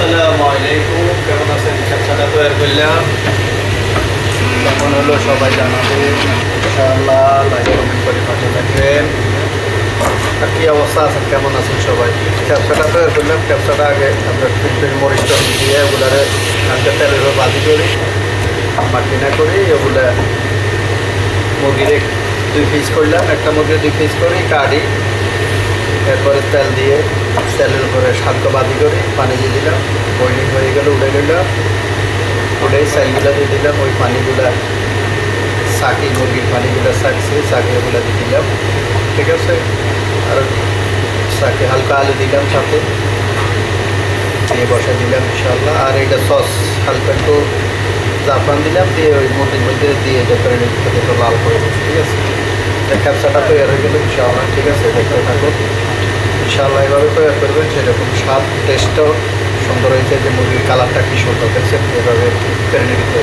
আসসালামু আলাইকুম, কেমন আছেন? ব্যবসাটা তৈরি করলাম, কেমন হলো সবাই জানাবেন ইনশাআল্লাহ। লাইক কমেন্ট করে পাঠিয়ে থাকবেন। আর কী অবস্থা আছেন, কেমন আছেন সবাই? ব্যবসাটা তৈরি করলাম। ব্যবসাটা আগে আমরা ফিল্টের মরিচ টরিচ দিয়ে ওগুলারে হালকা তেলের বাজি করি, মাটিনা করি। ওগুলা মুরগির 2 পিস করলাম, একটা মুরগির 2 পিস করি, কাটি, এরপরে তেল দিয়ে তেলের উপরে শান্ত বাদি করি, পানি দিয়ে দিলাম, বয়লিং হয়ে গেলে উঠে গেলাম, উঠে চাইলগুলো দিয়ে দিলাম। ওই পানিগুলা চাকি, মুরগির পানিগুলো চাকছি, চাকি ওগুলো দিয়ে দিলাম, ঠিক আছে। আর চাকি হালকা আলু দিলাম সাথে দিয়ে বসা দিলাম ইনশাল্লাহ। আর এইটা সস হালকা একটু জাফরান দিলাম, দিয়ে ওই মুরগির মধ্যে দিয়ে যতটা লাল করে দিচ্ছি, ঠিক আছে। ক্যাপসাটা তৈরি হয়ে গেল ইনশাআল্লাহ, ঠিক আছে। দেখতে থাকুন ইনশাআল্লাহ, এভাবে তৈরি করবেন, সেরকম স্বাদ টেস্টও সুন্দর হয়েছে। যে মুরগির কালারটা কি সুন্দর দেখছেন, এভাবে করে নিতে